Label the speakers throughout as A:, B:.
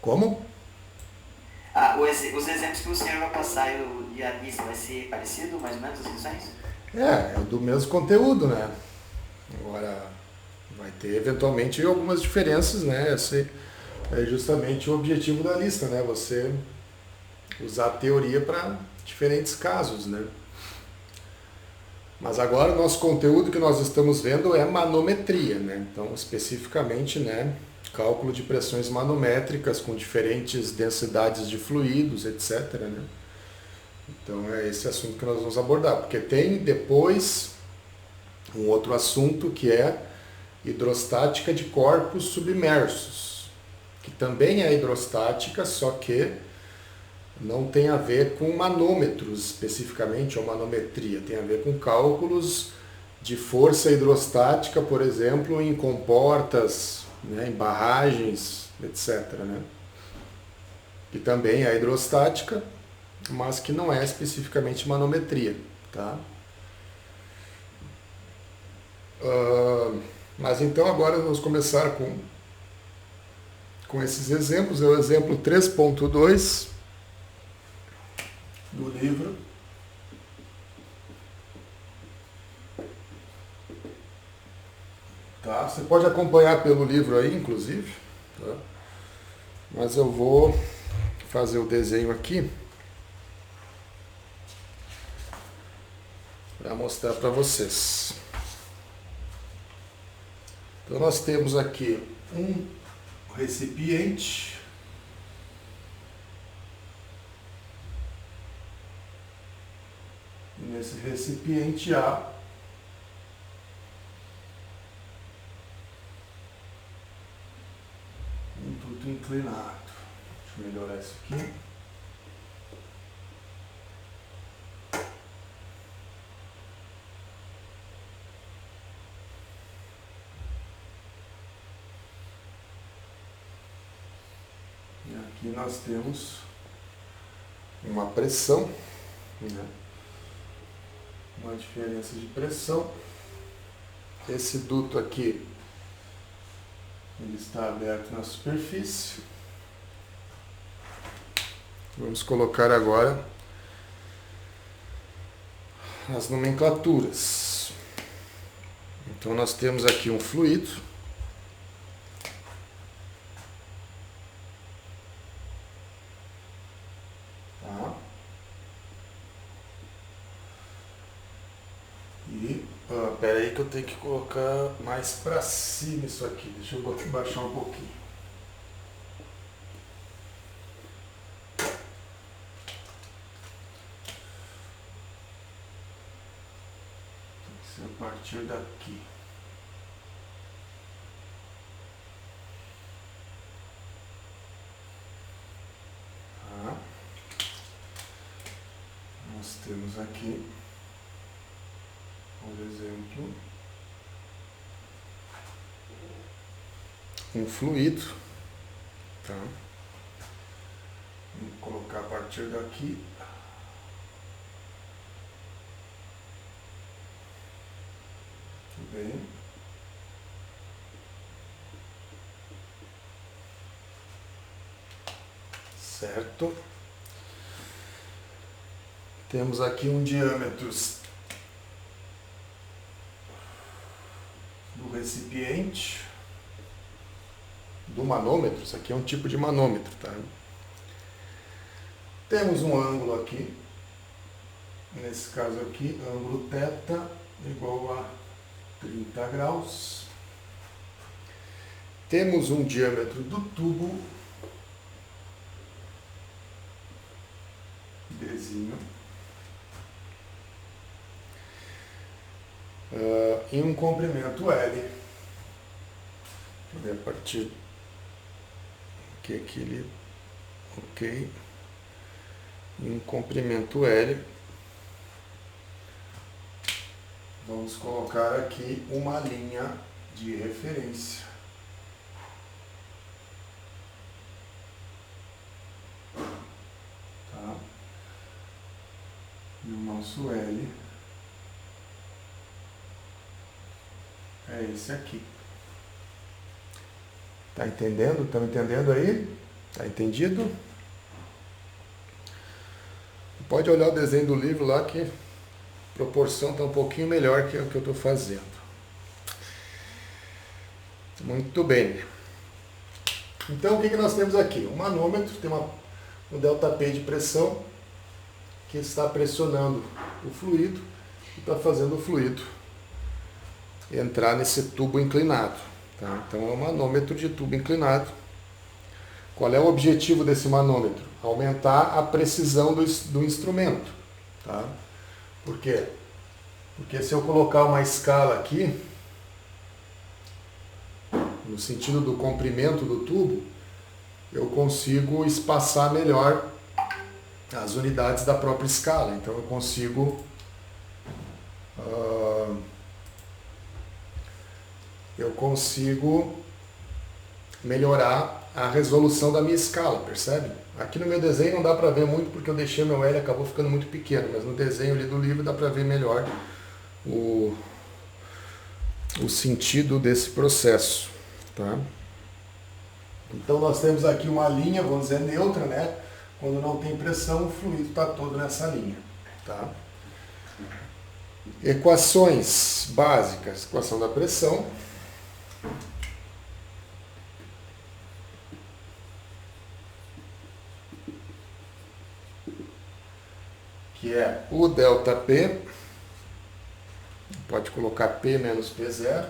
A: Como?
B: Os exemplos que o senhor vai passar e a lista vai ser parecido, mais ou menos, as questões?
A: É do mesmo conteúdo, né? Agora, vai ter eventualmente algumas diferenças, né? Esse é justamente o objetivo da lista, né? Você usar a teoria para diferentes casos, né? Mas agora o nosso conteúdo que nós estamos vendo é manometria, né? Então, especificamente, né, cálculo de pressões manométricas com diferentes densidades de fluidos, etc, né? Então, é esse assunto que nós vamos abordar, porque tem depois um outro assunto que é hidrostática de corpos submersos, que também é hidrostática, só que não tem a ver com manômetros especificamente, ou manometria, tem a ver com cálculos de força hidrostática, por exemplo, em comportas, né, em barragens, etc. Né? Que também é hidrostática, mas que não é especificamente manometria. Tá? Mas então agora vamos começar com esses exemplos. É o exemplo 3.2 do livro. Tá? Você pode acompanhar pelo livro aí, inclusive. Tá? Mas eu vou fazer o desenho aqui para mostrar para vocês. Então nós temos aqui um recipiente. E nesse recipiente há um duto inclinado. Deixa eu melhorar isso aqui. E aqui nós temos uma pressão, né? Uma diferença de pressão. Esse duto aqui ele está aberto na superfície. Vamos colocar agora as nomenclaturas. Então nós temos aqui um fluido. Tá? E pera aí que eu tenho que colocar mais para cima isso aqui. Deixa eu baixar um pouquinho. Tem que ser a partir daqui. Tá? Nós temos aqui, por exemplo, um fluido. Tá? Vou colocar a partir daqui. Tudo bem. Certo. Temos aqui um diâmetro do recipiente, do manômetro. Isso aqui é um tipo de manômetro, tá? Temos um ângulo aqui, nesse caso aqui, ângulo θ igual a 30 graus. Temos um diâmetro do tubo, Dzinho, e um comprimento L. Deixa eu ver a partir que ele, ok, e um comprimento L. Vamos colocar aqui uma linha de referência. Tá? E o nosso L é esse aqui. Tá entendendo? Estão entendendo aí? Tá entendido? Pode olhar o desenho do livro lá que a proporção está um pouquinho melhor que o que eu estou fazendo. Muito bem. Então o que nós temos aqui? Um manômetro, tem um ΔP de pressão que está pressionando o fluido e está fazendo o fluido entrar nesse tubo inclinado. Tá? Então é um manômetro de tubo inclinado. Qual é o objetivo desse manômetro? Aumentar a precisão do instrumento. Tá? Por quê? Porque se eu colocar uma escala aqui, no sentido do comprimento do tubo, eu consigo espaçar melhor as unidades da própria escala. Então eu consigo melhorar a resolução da minha escala, percebe? Aqui no meu desenho não dá para ver muito porque eu deixei meu L, acabou ficando muito pequeno, mas no desenho ali do livro dá para ver melhor o sentido desse processo. Tá? Então nós temos aqui uma linha, vamos dizer, neutra, né? Quando não tem pressão, o fluido está todo nessa linha. Tá? Equações básicas. Equação da pressão. Que é o ΔP. Pode colocar P menos P0.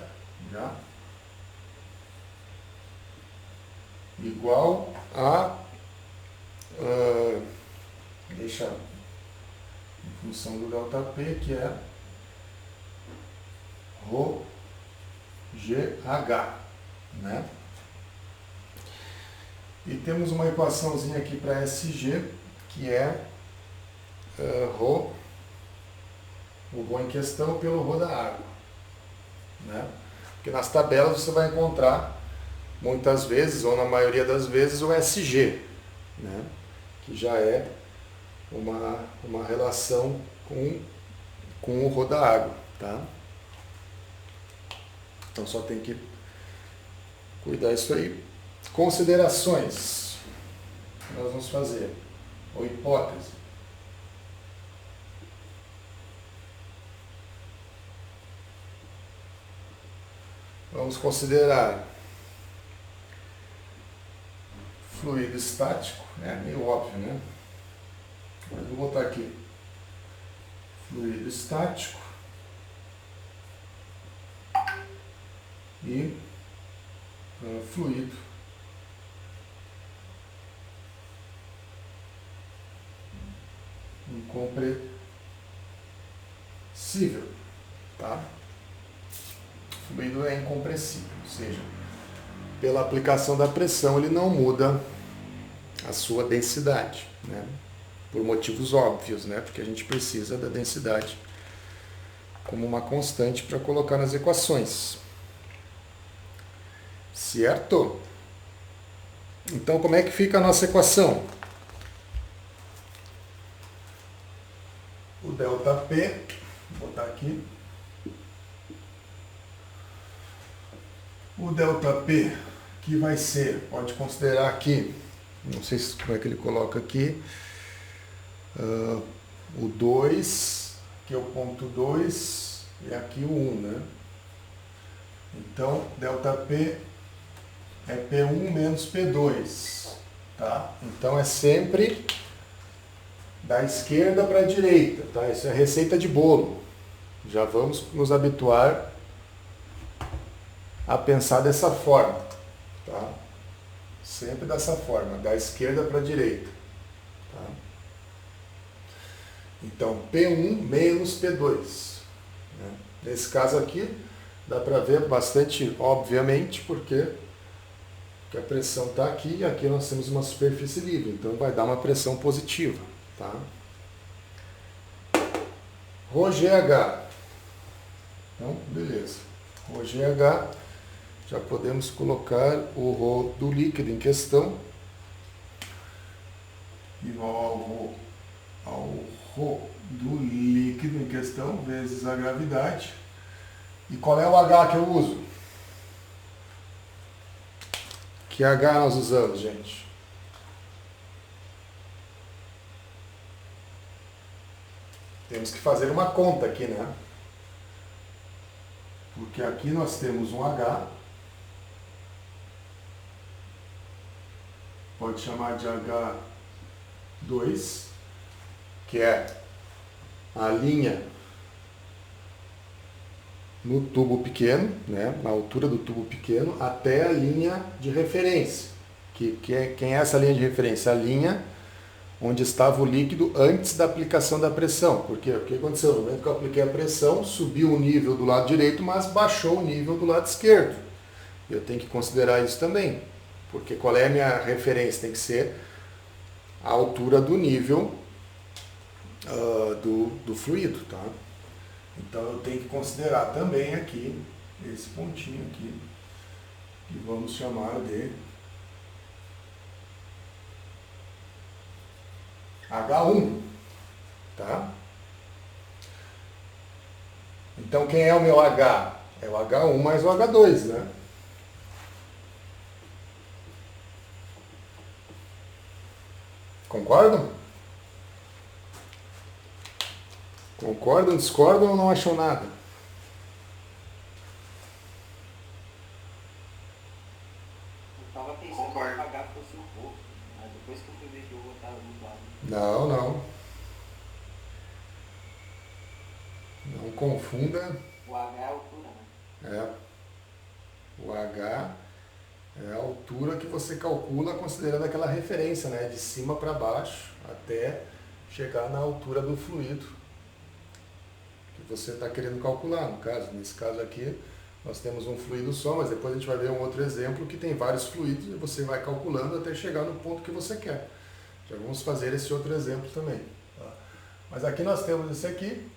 A: Já. Igual a, deixa em função do ΔP, que é ρGH, né? E temos uma equaçãozinha aqui para SG, que é ρ, o ρ em questão, pelo ρ da água, né? Porque nas tabelas você vai encontrar muitas vezes, ou na maioria das vezes, o SG, né? Que já é uma relação com o ρ da água. Tá? Então só tem que cuidar disso aí. Considerações que nós vamos fazer, ou hipótese. Vamos considerar fluido estático, é meio óbvio, né? Mas vou botar aqui fluido estático e fluido incompressível, tá? O fluido é incompressível, ou seja, pela aplicação da pressão ele não muda a sua densidade, né? Por motivos óbvios, né? Porque a gente precisa da densidade como uma constante para colocar nas equações. Certo? Então como é que fica a nossa equação? O ΔP, vou botar aqui. O ΔP, que vai ser, pode considerar aqui, não sei como é que ele coloca aqui, o 2, que é o ponto 2, e aqui o 1, né? Então, ΔP é P1 menos P2, tá? Então é sempre da esquerda para a direita, tá? Isso é receita de bolo. Já vamos nos habituar a pensar dessa forma, tá? Sempre dessa forma, da esquerda para a direita, tá? Então, P1 menos P2, né? Nesse caso aqui, dá para ver bastante obviamente, porque a pressão está aqui e aqui nós temos uma superfície livre, então vai dar uma pressão positiva, tá? ρGH, então, beleza, ρGH, já podemos colocar o ρ do líquido em questão igual ao ρ do líquido em questão vezes a gravidade. E qual é o H que eu uso? Que H nós usamos, gente? temos que fazer uma conta aqui, né? Porque aqui nós temos um H, pode chamar de H2, que é a linha no tubo pequeno, né, na altura do tubo pequeno, até a linha de referência. Quem é essa linha de referência? A linha onde estava o líquido antes da aplicação da pressão. Porque o que aconteceu? No momento que eu apliquei a pressão, subiu o nível do lado direito, mas baixou o nível do lado esquerdo. Eu tenho que considerar isso também. Porque qual é a minha referência? Tem que ser a altura do nível do fluido, tá? Então eu tenho que considerar também aqui, esse pontinho aqui, que vamos chamar de H1, tá? Então quem é o meu H? É o H1 mais o H2, né? Concordam? Concordam, discordam ou não acham nada?
B: Eu tava pensando que o H fosse um pouco, mas depois que eu fui ver que eu vou botar do lado.
A: Não, não. Não confunda.
B: O H é a altura, né?
A: O H é a altura que você calcula considerando aquela referência, né? De cima para baixo até chegar na altura do fluido que você está querendo calcular. No caso, nesse caso aqui, nós temos um fluido só, mas depois a gente vai ver um outro exemplo que tem vários fluidos e você vai calculando até chegar no ponto que você quer. Já vamos fazer esse outro exemplo também. Tá? Mas aqui nós temos esse aqui,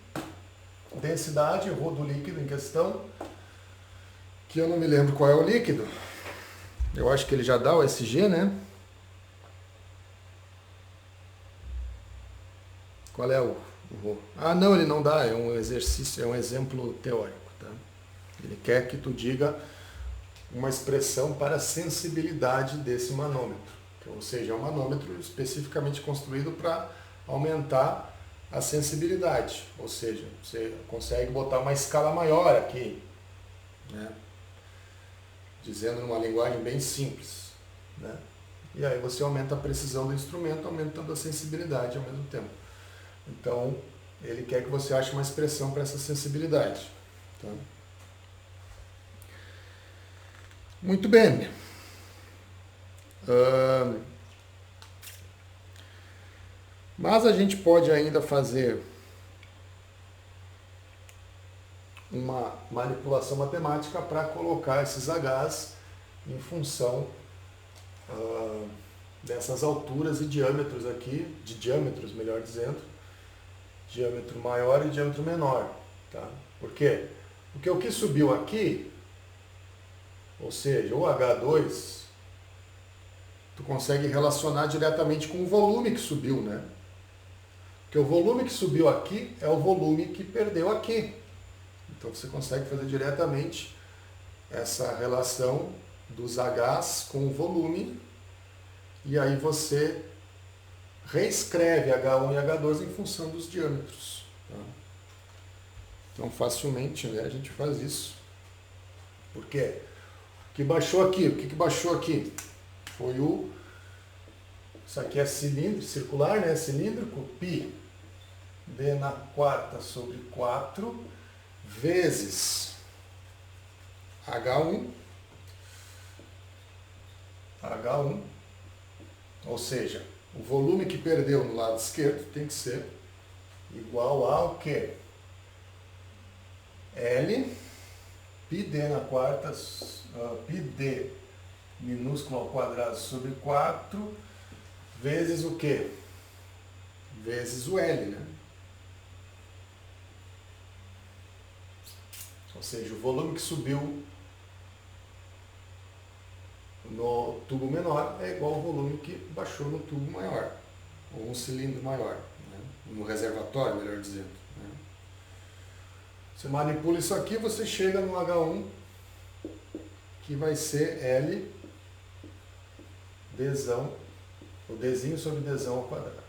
A: densidade, rho do líquido em questão, que eu não me lembro qual é o líquido. Eu acho que ele já dá o SG, né? Qual é o rho? Ah, não, ele não dá, é um exercício, é um exemplo teórico, tá? Ele quer que tu diga uma expressão para a sensibilidade desse manômetro. Ou seja, é um manômetro especificamente construído para aumentar a sensibilidade. Ou seja, você consegue botar uma escala maior aqui, né? Dizendo numa linguagem bem simples, né? E aí você aumenta a precisão do instrumento, aumentando a sensibilidade ao mesmo tempo. Então, ele quer que você ache uma expressão para essa sensibilidade. Tá? Muito bem. Mas a gente pode ainda fazer uma manipulação matemática para colocar esses Hs em função dessas alturas e diâmetros aqui, de diâmetros, melhor dizendo, diâmetro maior e diâmetro menor. Tá? Por quê? Porque o que subiu aqui, ou seja, o H2, tu consegue relacionar diretamente com o volume que subiu, né? Porque o volume que subiu aqui é o volume que perdeu aqui. Então você consegue fazer diretamente essa relação dos Hs com o volume e aí você reescreve H1 e H2 em função dos diâmetros. Tá? Então facilmente, né, a gente faz isso. Por quê? O que baixou aqui? O que baixou aqui? Foi isso aqui é cilindro, circular, né? Cilíndrico, π d na quarta sobre 4 vezes H1, ou seja, o volume que perdeu no lado esquerdo tem que ser igual ao quê? L, πd na quarta, πd minúsculo ao quadrado sobre 4, vezes o quê? Vezes o L, né? Ou seja, o volume que subiu no tubo menor é igual ao volume que baixou no tubo maior, ou um cilindro maior, né? No reservatório, melhor dizendo. Né? Você manipula isso aqui, você chega no H1, que vai ser L dzão, o dzinho sobre dzão ao quadrado.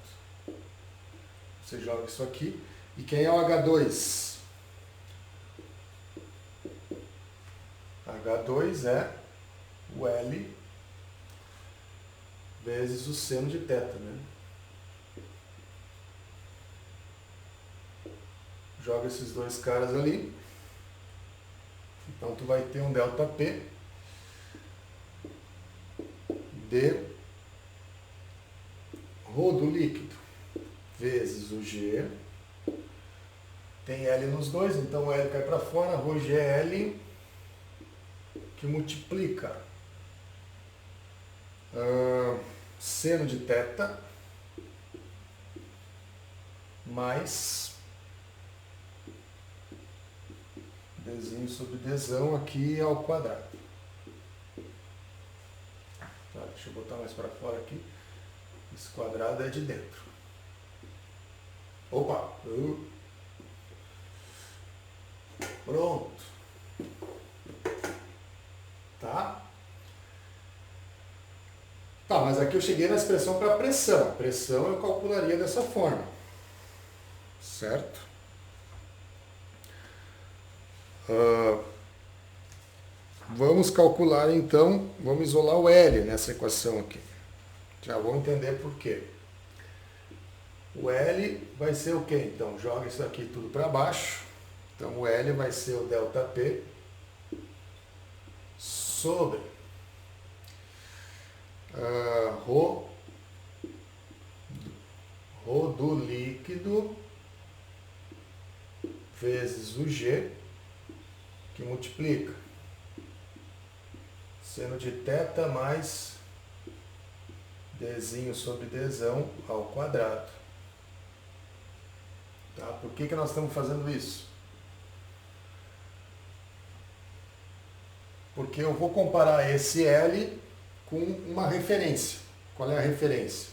A: Você joga isso aqui, E quem é o H2? H2 é o L vezes o seno de θ, né? Joga esses dois caras ali. Então tu vai ter um ΔP de ρ do líquido vezes o G. Tem L nos dois, então o L cai para fora, ρGL, que multiplica seno de θ mais Dzinho sobre Dzão aqui ao quadrado. Tá, deixa eu botar mais para fora aqui. Esse quadrado é de dentro. Opa! Pronto. Tá? Tá, mas aqui eu cheguei na expressão para pressão. A pressão eu calcularia dessa forma. Certo? Vamos calcular então, vamos isolar o L nessa equação aqui. Já vou entender por quê. O L vai ser o quê? Então, joga isso aqui tudo para baixo. Então, o L vai ser o ΔP sobre ρ do líquido vezes o G, que multiplica seno de θ mais Dzinho sobre Dzão ao quadrado. Tá? Por que nós estamos fazendo isso? Porque eu vou comparar esse L com uma referência. Qual é a referência?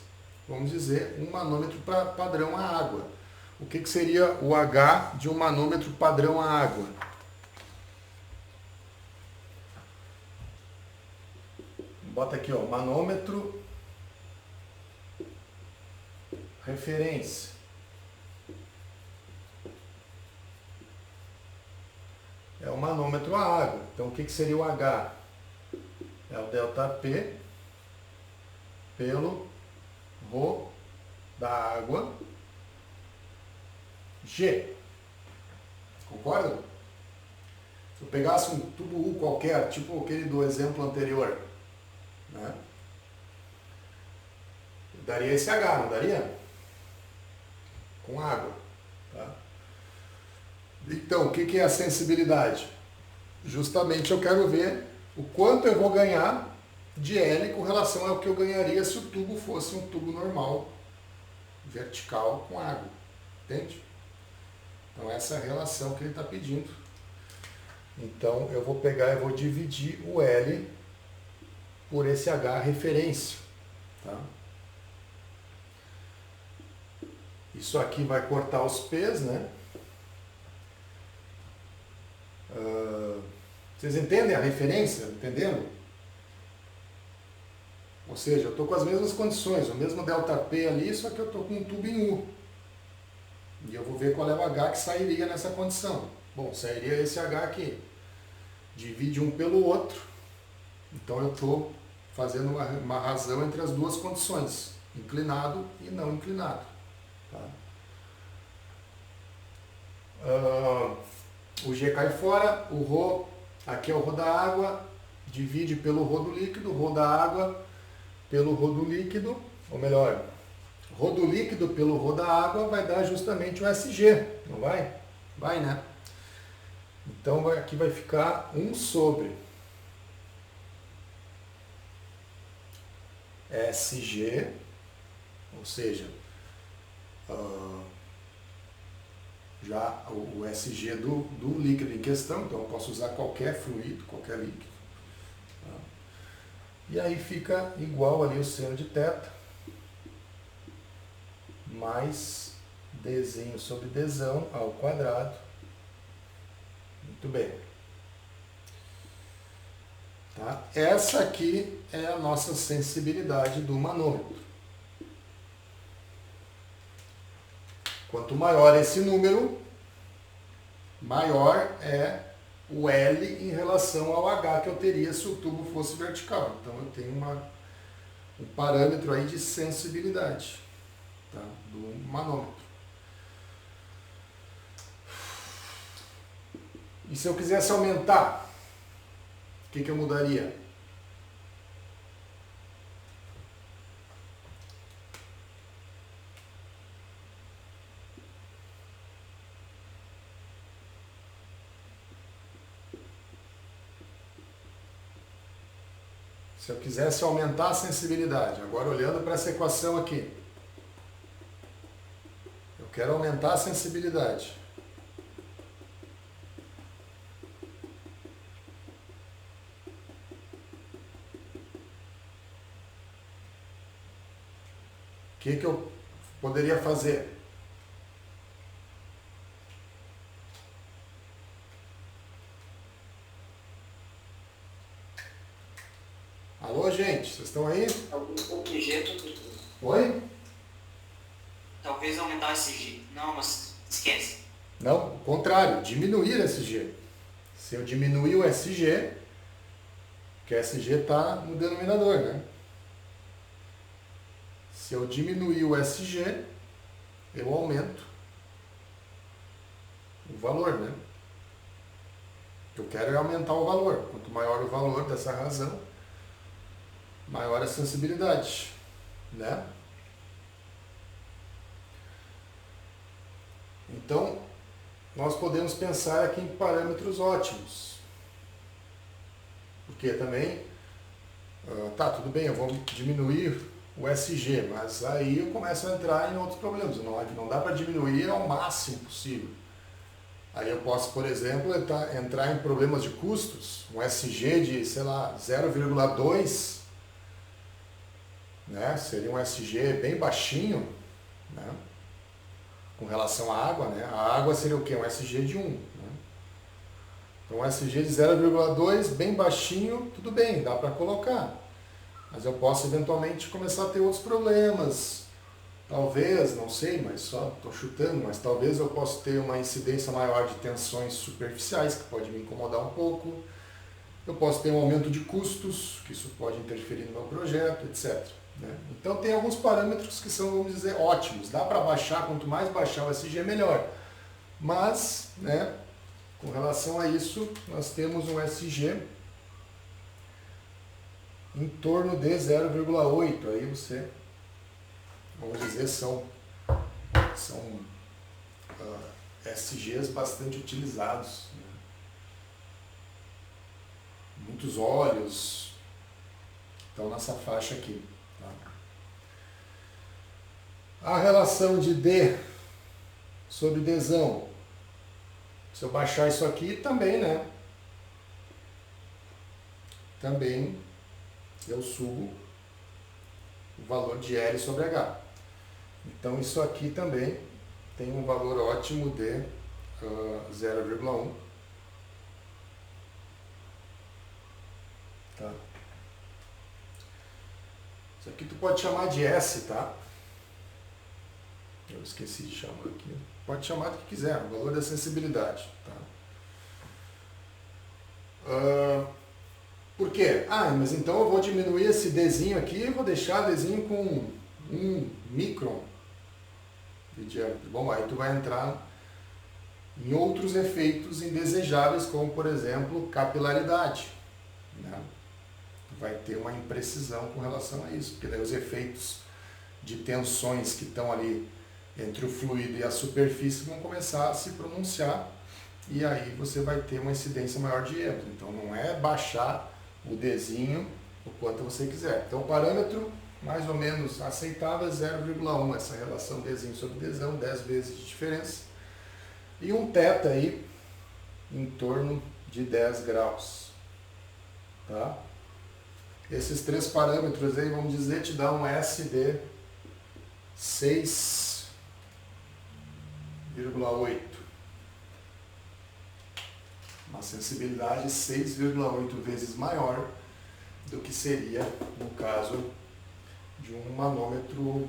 A: Vamos dizer, um manômetro padrão a água. O que seria o H de um manômetro padrão a água? Bota aqui, ó, manômetro referência. É o manômetro a água. Então, o que seria o H? É o ΔP pelo ρ da água G. Concorda? Se eu pegasse um tubo U qualquer, tipo aquele do exemplo anterior, né? Daria esse H, não daria? Com água. Tá? Então, o que é a sensibilidade? Justamente eu quero ver o quanto eu vou ganhar de L com relação ao que eu ganharia se o tubo fosse um tubo normal, vertical, com água. Entende? Então, essa é a relação que ele está pedindo. Então, eu vou pegar e vou dividir o L por esse H referência. Tá? Isso aqui vai cortar os P's, né? Vocês entendem a referência? Entenderam? Ou seja, eu estou com as mesmas condições, o mesmo ΔP ali, só que eu estou com um tubo em U. E eu vou ver qual é o H que sairia nessa condição. Bom, sairia esse H aqui. Divide um pelo outro. Então eu estou fazendo uma razão entre as duas condições, inclinado e não inclinado. Tá? O G cai fora, o ρ, aqui é o ρ da água, divide pelo ρ do líquido, ρ da água pelo ρ do líquido, ou melhor, ρ do líquido pelo ρ da água vai dar justamente o SG, não vai? Vai, né? Então aqui vai ficar 1 sobre SG, ou seja, já o SG do líquido em questão, então eu posso usar qualquer fluido, qualquer líquido. Tá? E aí fica igual ali o seno de θ mais Dzinho sobre Dzão ao quadrado. Muito bem. Tá? Essa aqui é a nossa sensibilidade do manômetro. Quanto maior esse número, maior é o L em relação ao H que eu teria se o tubo fosse vertical. Então eu tenho um parâmetro aí de sensibilidade, tá, do manômetro. E se eu quisesse aumentar, o que eu mudaria? Se eu quisesse aumentar a sensibilidade, agora olhando para essa equação aqui, eu quero aumentar a sensibilidade. O que eu poderia fazer? Alô, gente, vocês estão aí? Oi?
B: Talvez aumentar esse G. Não, mas esquece.
A: Não, o contrário, diminuir esse G. Se eu diminuir o SG, que SG está no denominador, né? Se eu diminuir o SG, eu aumento o valor, né? O que eu quero é aumentar o valor. Quanto maior o valor dessa razão, maior a sensibilidade, né? Então, nós podemos pensar aqui em parâmetros ótimos. Porque também, tá, tudo bem, eu vou diminuir o SG, mas aí eu começo a entrar em outros problemas. Não dá para diminuir ao máximo possível. Aí eu posso, por exemplo, entrar em problemas de custos, um SG de, sei lá, 0,2, né? Seria um SG bem baixinho, né? Com relação à água, né? A água seria o quê? Um SG de 1. Né? Então um SG de 0,2, bem baixinho, tudo bem, dá para colocar. Mas eu posso eventualmente começar a ter outros problemas. Talvez, não sei, mas só estou chutando, mas talvez eu possa ter uma incidência maior de tensões superficiais, que pode me incomodar um pouco. Eu posso ter um aumento de custos, que isso pode interferir no meu projeto, etc. Né? Então tem alguns parâmetros que são, vamos dizer, ótimos. Dá para baixar, quanto mais baixar o SG, melhor. Mas, né, com relação a isso, nós temos um SG em torno de 0,8. Aí você, vamos dizer, são SGs bastante utilizados. Né? Muitos óleos estão nessa faixa aqui. Tá? A relação de D sobre Dzão, se eu baixar isso aqui também, né? Também eu subo o valor de L sobre H. Então isso aqui também tem um valor ótimo de 0,1. Tá? Isso aqui tu pode chamar de S, tá? Eu esqueci de chamar aqui. Pode chamar do que quiser, o valor da sensibilidade. Tá? Por quê? Ah, mas então eu vou diminuir esse Dzinho aqui e vou deixar Dzinho com 1 micron de diâmetro. Bom, aí tu vai entrar em outros efeitos indesejáveis, como por exemplo, capilaridade. Né? Vai ter uma imprecisão com relação a isso, porque daí os efeitos de tensões que estão ali entre o fluido e a superfície vão começar a se pronunciar e aí você vai ter uma incidência maior de erros. Então não é baixar o Dzinho o quanto você quiser. Então o parâmetro mais ou menos aceitável é 0,1, essa relação Dzinho sobre Dzão, 10 vezes de diferença. E um θ aí em torno de 10 graus. Tá? Esses três parâmetros aí, vamos dizer, te dá um S de 6,8. Uma sensibilidade 6,8 vezes maior do que seria no caso de um manômetro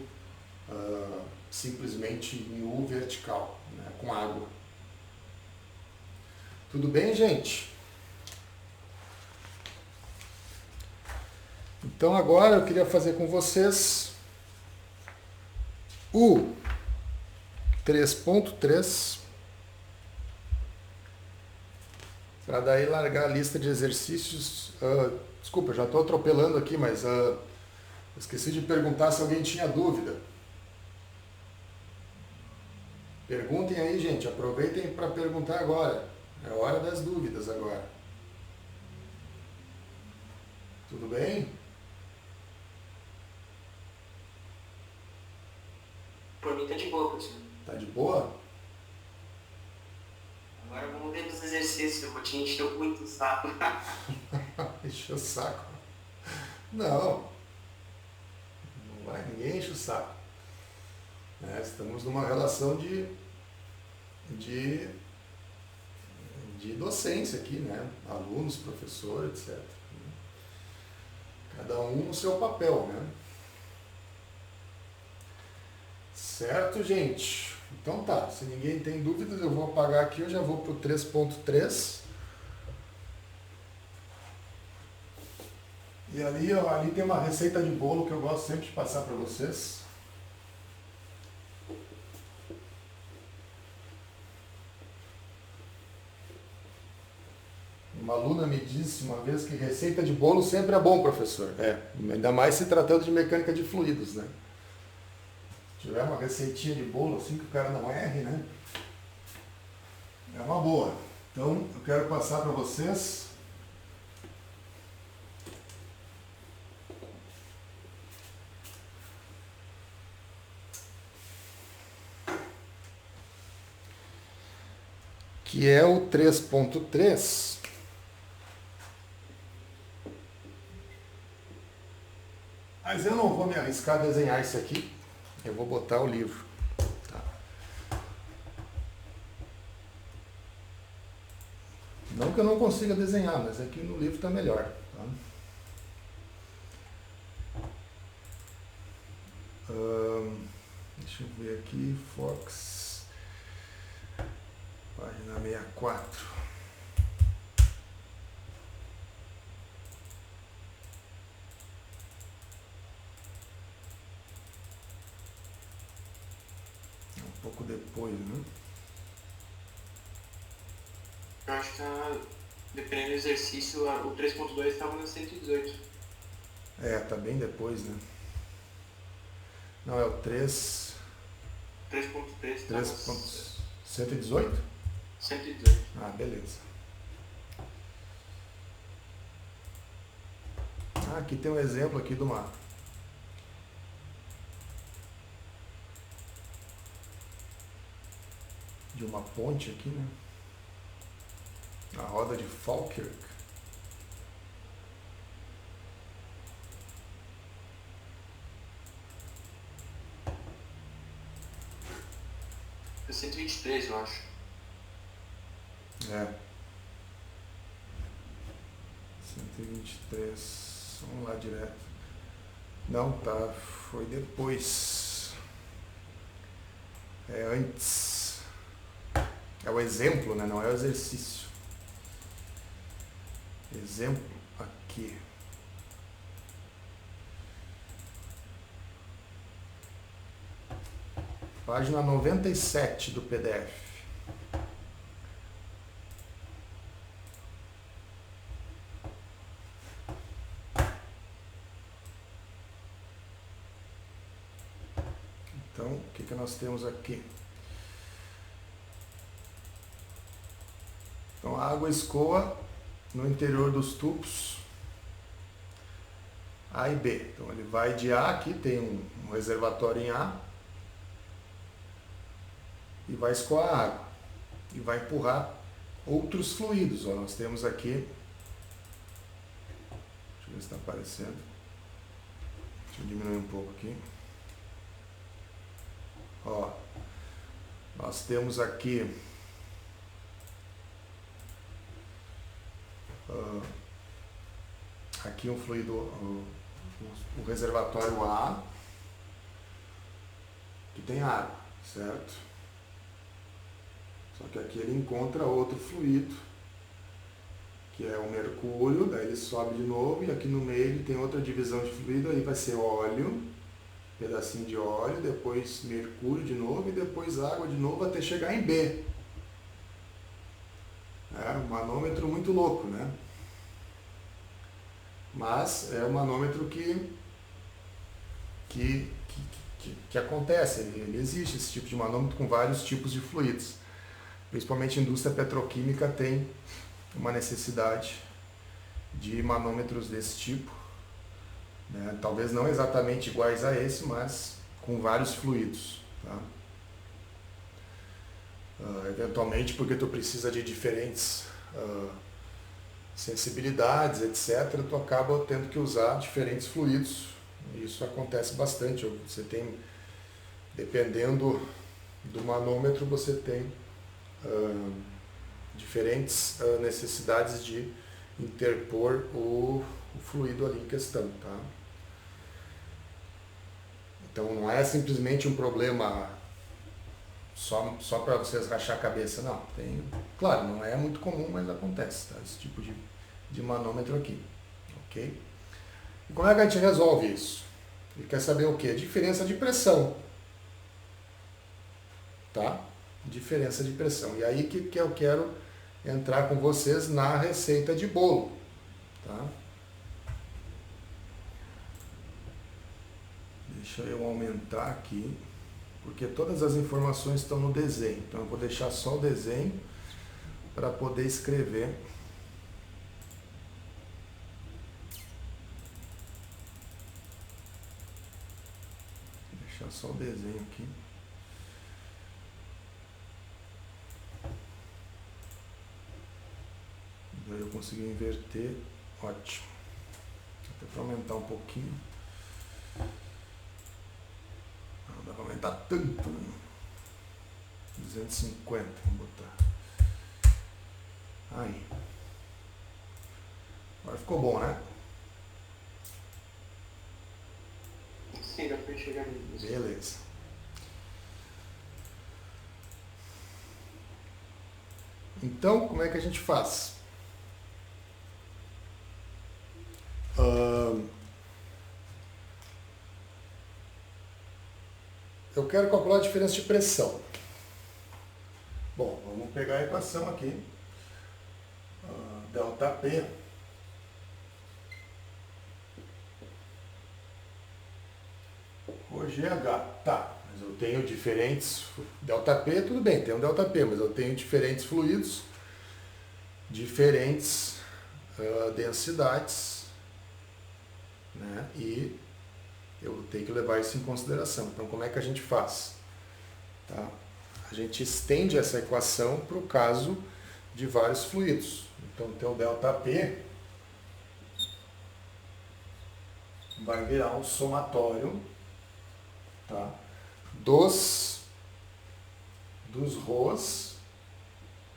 A: simplesmente em U vertical, né, com água. Tudo bem, gente? Então agora eu queria fazer com vocês o 3.3, para daí largar a lista de exercícios. Desculpa, já estou atropelando aqui, mas esqueci de perguntar se alguém tinha dúvida. Perguntem aí, gente, aproveitem para perguntar agora. É a hora das dúvidas agora. Tudo bem?
B: Por mim tá de boa, professor.
A: Tá de boa?
B: Agora vamos ver dos exercícios, eu vou te encher muito o saco.
A: Encher o saco. Não. Não vai, ninguém enche o saco. Estamos numa relação de docência aqui, né? Alunos, professor, etc. Cada um no seu papel, né? Certo, gente? Então tá, se ninguém tem dúvidas, eu vou apagar aqui, eu já vou para o 3.3. E ali, ó, ali tem uma receita de bolo que eu gosto sempre de passar para vocês. Uma aluna me disse uma vez que receita de bolo sempre é bom, professor. Ainda mais se tratando de mecânica de fluidos, né? Se tiver uma receitinha de bolo assim que o cara não erre, né? É uma boa. Então, eu quero passar para vocês que é o 3.3. Mas eu não vou me arriscar a desenhar isso aqui. Eu vou botar o livro. Tá? Não que eu não consiga desenhar, mas aqui no livro está melhor. Tá? Deixa eu ver aqui, Fox, página 64. Um pouco depois, né?
B: Eu acho que tá, dependendo do exercício, o 3.2 estava no 118.
A: Tá bem depois, né? Não, é o 3...
B: 3.3 tá
A: 118?
B: 118.
A: Ah, beleza. Aqui tem um exemplo aqui de uma ponte aqui, né? A roda de Falkirk.
B: É 123, eu acho.
A: 123. Vamos lá direto. Não, tá. Foi depois. É antes. É o exemplo, né? Não é o exercício. Exemplo aqui. Página 97 do PDF. Então, o que nós temos aqui? Então, a água escoa no interior dos tubos A e B. Então, ele vai de A, aqui tem um reservatório em A, e vai escoar a água. E vai empurrar outros fluidos. Ó, nós temos aqui, deixa eu ver se está aparecendo. Deixa eu diminuir um pouco aqui. Ó, nós temos aqui aqui um fluido, o reservatório A, que tem água, certo? Só que aqui ele encontra outro fluido, que é o mercúrio, daí ele sobe de novo e aqui no meio ele tem outra divisão de fluido, aí vai ser óleo, pedacinho de óleo, depois mercúrio de novo e depois água de novo até chegar em B. É um manômetro muito louco, né? Mas é um manômetro que acontece, ele existe esse tipo de manômetro com vários tipos de fluidos. Principalmente a indústria petroquímica tem uma necessidade de manômetros desse tipo, né? Talvez não exatamente iguais a esse, mas com vários fluidos. Tá? Eventualmente porque tu precisa de diferentes sensibilidades, etc., tu acaba tendo que usar diferentes fluidos. Isso acontece bastante. Você tem, dependendo do manômetro, você tem diferentes necessidades de interpor o fluido ali em questão. Tá? Então não é simplesmente um problema só para vocês rachar a cabeça, não. Tem, claro, não é muito comum, mas acontece, tá? Esse tipo de manômetro aqui. Ok? E como é que a gente resolve isso? Ele quer saber o quê? Diferença de pressão. Tá? Diferença de pressão. E aí que eu quero entrar com vocês na receita de bolo. Tá? Deixa eu aumentar aqui, porque todas as informações estão no desenho. Então eu vou deixar só o desenho para poder escrever. Vou deixar só o desenho aqui. Daí eu consegui inverter. Ótimo. Até para aumentar um pouquinho. Não dá para aumentar tanto, né? 250, vamos botar. Aí. Agora ficou bom, né?
B: Sim, dá para enxergar nisso.
A: Beleza. Então, como é que a gente faz? Eu quero calcular a diferença de pressão. Bom, vamos pegar a equação aqui. Delta P o GH. Tá, mas eu tenho diferentes... Delta P, tudo bem, tem um delta P, mas eu tenho diferentes fluidos, diferentes densidades, né? E eu tenho que levar isso em consideração. Então, como é que a gente faz? Tá? A gente estende essa equação para o caso de vários fluidos. Então, tem o ΔP vai virar um somatório, tá? dos ρs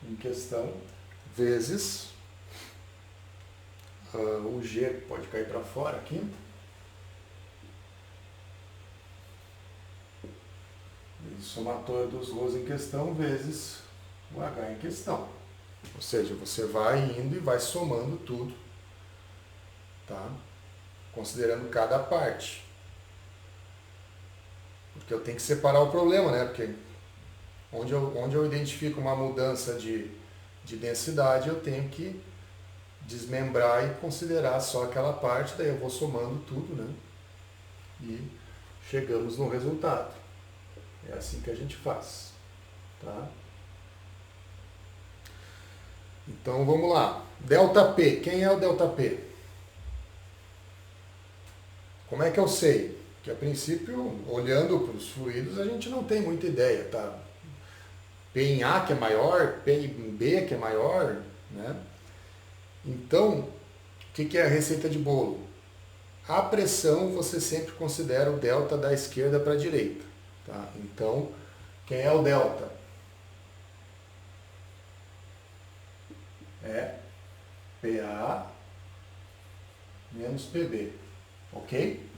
A: em questão vezes o G pode cair para fora aqui. Somatório dos ρs em questão vezes o H em questão. Ou seja, você vai indo e vai somando tudo, tá? Considerando cada parte. Porque eu tenho que separar o problema, né? Porque onde eu identifico uma mudança de densidade, eu tenho que desmembrar e considerar só aquela parte, daí eu vou somando tudo, né? E chegamos no resultado. É assim que a gente faz, tá? Então vamos lá. ΔP, quem é o ΔP? Como é que eu sei? Que a princípio, olhando para os fluidos, a gente não tem muita ideia, tá? P em A que é maior, P em B que é maior, né? Então, o que é a receita de bolo? A pressão você sempre considera o delta da esquerda para a direita, tá? Então, quem é o delta? É PA menos PB, ok?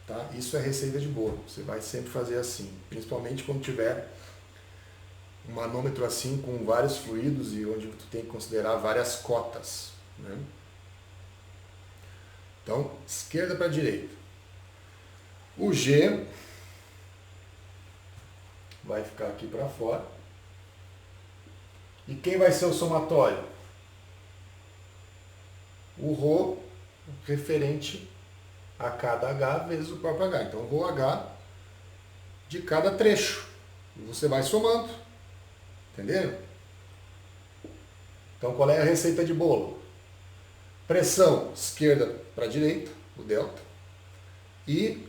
A: Tá? Isso é receita de bolo. Você vai sempre fazer assim, principalmente quando tiver um manômetro assim com vários fluidos e onde tu tem que considerar várias cotas, né? Então, esquerda para direita. O G vai ficar aqui para fora. E quem vai ser o somatório? O ρ referente a cada H vezes o próprio H. Então, ρH de cada trecho. E você vai somando. Entenderam? Então, qual é a receita de bolo? Pressão esquerda para direita, o delta. E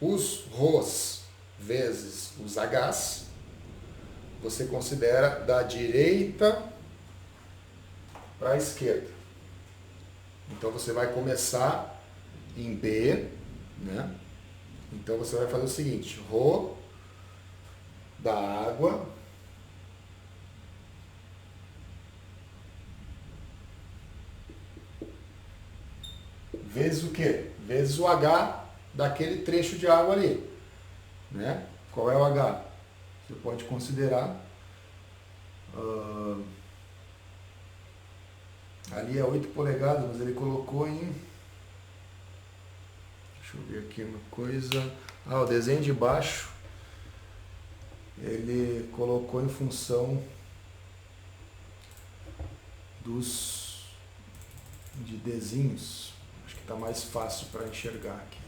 A: os ρs vezes os Hs, você considera da direita para a esquerda. Então você vai começar em B, né? Então você vai fazer o seguinte, ρ da água vezes o quê? Vezes o H daquele trecho de água ali, né? Qual é o H? Você pode considerar ali é 8 polegadas, mas ele colocou em, deixa eu ver aqui uma coisa, o desenho de baixo ele colocou em função de desenhos. Acho que está mais fácil para enxergar aqui.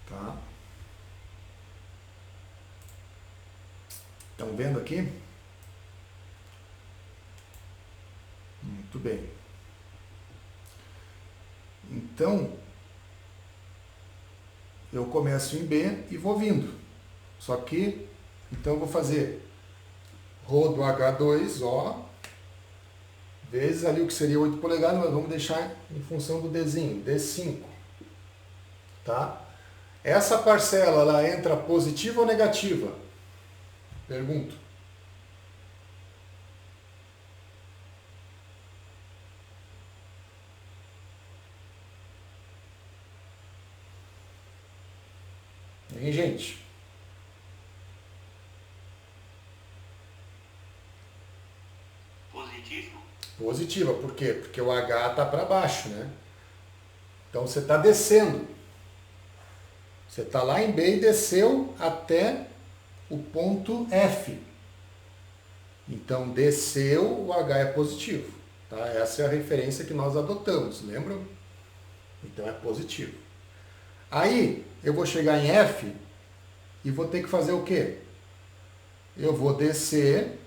A: Tá? Estão vendo aqui? Muito bem. Então, eu começo em B e vou vindo. Só que, então eu vou fazer ρ do H2O vezes ali o que seria 8 polegadas, mas vamos deixar em função do Dzinho, D5. Tá? Essa parcela, ela entra positiva ou negativa? Pergunto. Hein, gente?
B: Positivo?
A: Positiva, por quê? Porque o H está para baixo, né? Então você está descendo. Você está lá em B e desceu até o ponto F. Então desceu, o H é positivo. Tá? Essa é a referência que nós adotamos, lembram? Então é positivo. Aí eu vou chegar em F e vou ter que fazer o quê? Eu vou descer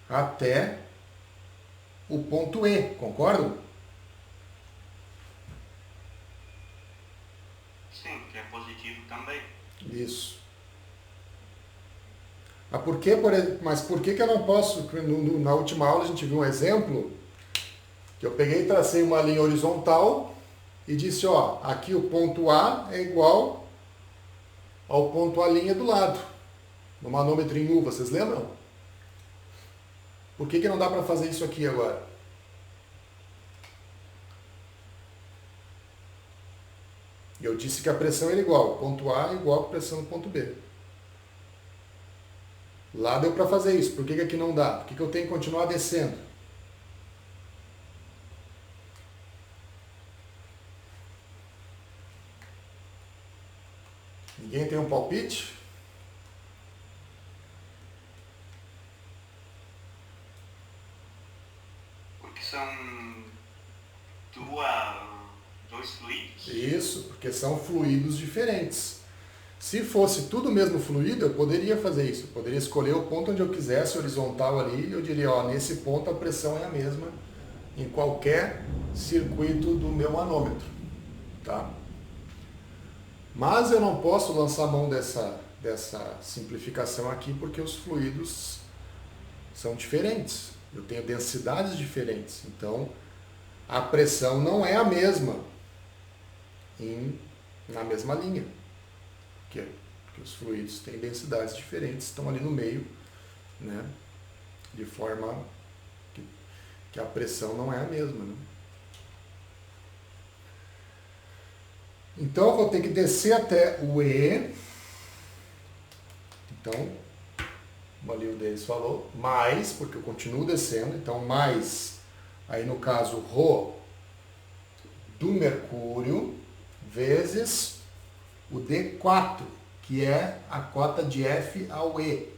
A: até o ponto E, concordam?
B: Sim, que é positivo também.
A: Isso. Mas por que eu não posso? Na última aula a gente viu um exemplo que eu peguei e tracei uma linha horizontal e disse, ó, aqui o ponto A é igual ao ponto A' do lado, no manômetro em U, vocês lembram? Por que não dá para fazer isso aqui agora? Eu disse que a pressão era igual, o ponto A é igual a pressão do ponto B. Lá deu para fazer isso, por que aqui não dá? Por que eu tenho que continuar descendo? Ninguém tem um palpite?
B: Porque são dois fluidos?
A: Isso, porque são fluidos diferentes. Se fosse tudo o mesmo fluido, eu poderia fazer isso. Eu poderia escolher o ponto onde eu quisesse, horizontal ali, e eu diria, ó, nesse ponto a pressão é a mesma em qualquer circuito do meu manômetro. Tá? Mas eu não posso lançar mão dessa simplificação aqui porque os fluidos são diferentes. Eu tenho densidades diferentes. Então, a pressão não é a mesma na mesma linha. Porque porque os fluidos têm densidades diferentes, estão ali no meio, né? De forma que a pressão não é a mesma, né? Então eu vou ter que descer até o E. Então, como ali o deles falou, mais, porque eu continuo descendo, então mais, aí no caso, ρ do mercúrio, vezes o D4, que é a cota de F ao E.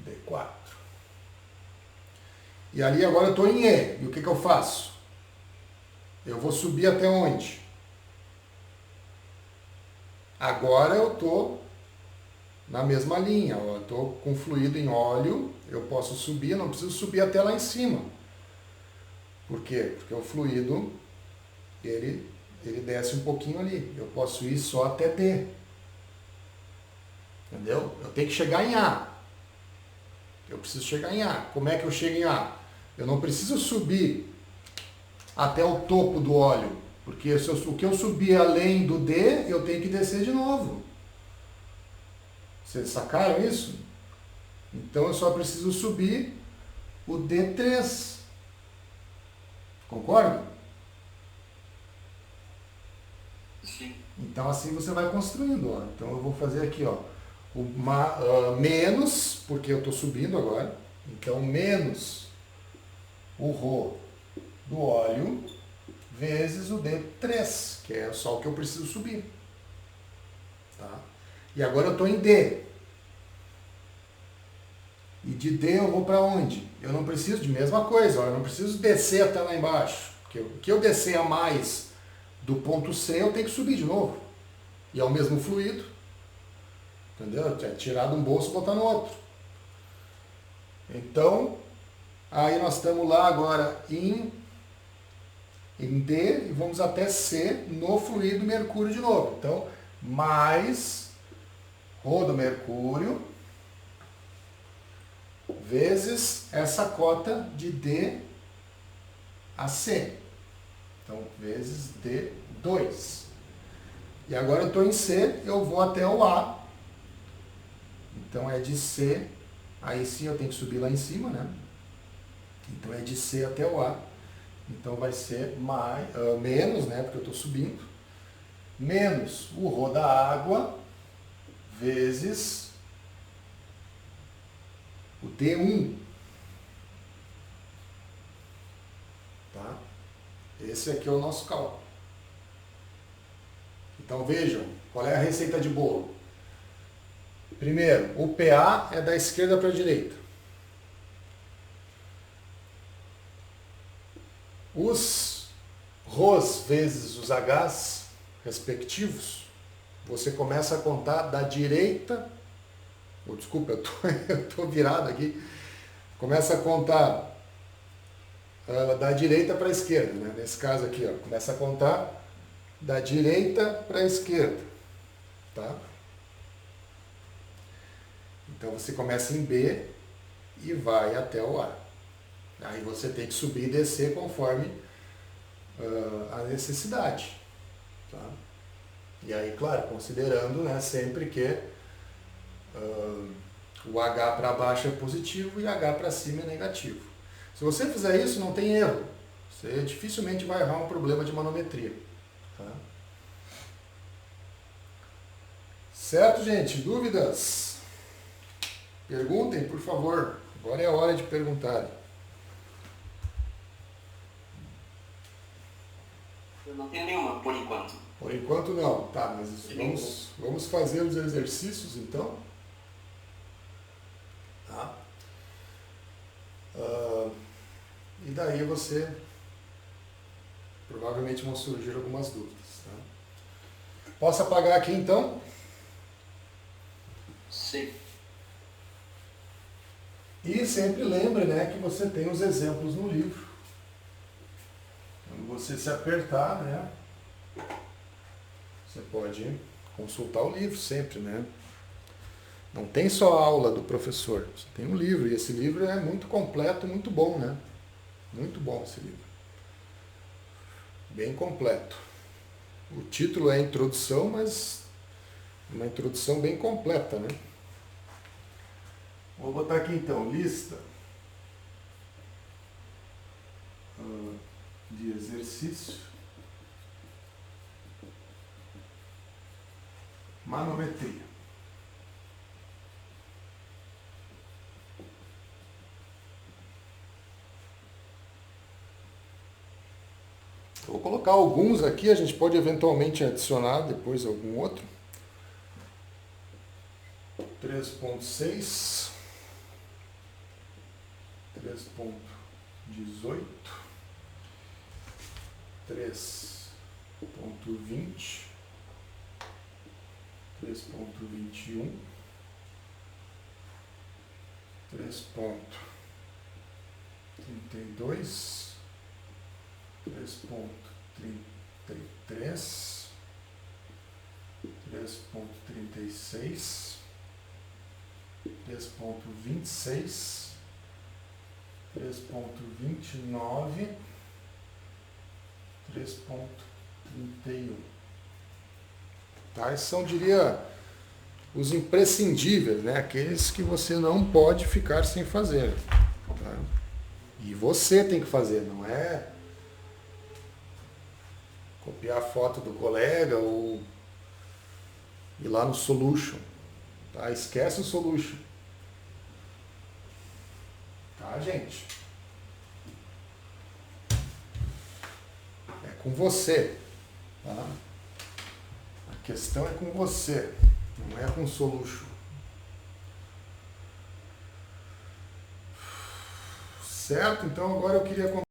A: D4. E ali agora eu estou em E. E o que eu faço? Eu vou subir até onde? Agora eu estou na mesma linha. Eu estou com fluido em óleo. Eu posso subir, eu não preciso subir até lá em cima. Por quê? Porque o fluido, ele desce um pouquinho ali. Eu posso ir só até D. Entendeu? Eu tenho que chegar em A. Eu preciso chegar em A. Como é que eu chego em A? Eu não preciso subir até o topo do óleo, porque o que eu subir além do D, eu tenho que descer de novo. Vocês sacaram isso? Então eu só preciso subir o D3. Concorda?
B: Sim.
A: Então assim você vai construindo. Ó. Então eu vou fazer aqui, ó, menos, porque eu estou subindo agora. Então menos o ρ do óleo vezes o D3, que é só o que eu preciso subir. Tá? E agora eu estou em D. E de D eu vou para onde? Eu não preciso de mesma coisa, ó, eu não preciso descer até lá embaixo. Porque o que eu descer a mais do ponto C, eu tenho que subir de novo. E é o mesmo fluido. Entendeu? É tirar de um bolso e botar no outro. Então, aí nós estamos lá agora em D e vamos até C no fluido mercúrio de novo. Então, mais ρ do mercúrio vezes essa cota de D a C. Então, vezes D2. E agora eu estou em C, eu vou até o A. Então, é de C, aí sim eu tenho que subir lá em cima, né? Então, é de C até o A. Então vai ser menos, né, porque eu estou subindo, menos o ρ da água vezes o D1. Tá? Esse aqui é o nosso cálculo. Então vejam, qual é a receita de bolo? Primeiro, o PA é da esquerda para a direita. Os R's vezes os H's respectivos, você começa a contar da direita, desculpa, eu tô virado aqui, começa a contar da direita para a esquerda, né? Nesse caso aqui, ó, começa a contar da direita para a esquerda, tá? Então você começa em B e vai até o A. Aí você tem que subir e descer conforme a necessidade. Tá? E aí, claro, considerando, né, sempre que o H para baixo é positivo e H para cima é negativo. Se você fizer isso, não tem erro. Você dificilmente vai errar um problema de manometria. Tá? Certo, gente? Dúvidas? Perguntem, por favor. Agora é a hora de perguntar.
B: Eu não tenho nenhuma, por enquanto.
A: Por enquanto não. Tá, mas vamos fazer os exercícios então. Tá? E daí provavelmente vão surgir algumas dúvidas. Tá? Posso apagar aqui então?
B: Sim.
A: E sempre lembre, né, que você tem os exemplos no livro. Quando você se apertar, né, você pode consultar o livro sempre, né? Não tem só a aula do professor, você tem um livro, e esse livro é muito completo, muito bom, né? Muito bom esse livro. Bem completo. O título é introdução, mas uma introdução bem completa, né? Vou botar aqui então, lista de exercício, manometria. Vou colocar alguns aqui, a gente pode eventualmente adicionar depois algum outro. 3.6, 3.18, 3.20, 3.21, 3.32, 3.33, 3.36, 3.26, 3.29, 3.31. Tá? Esses são, diria, os imprescindíveis, né? Aqueles que você não pode ficar sem fazer. Tá? E você tem que fazer, não é copiar a foto do colega ou ir lá no Solution. Tá? Esquece o Solution. Tá, gente? É com você. Tá? A questão é com você, não é com o Solution. Certo? Então agora eu queria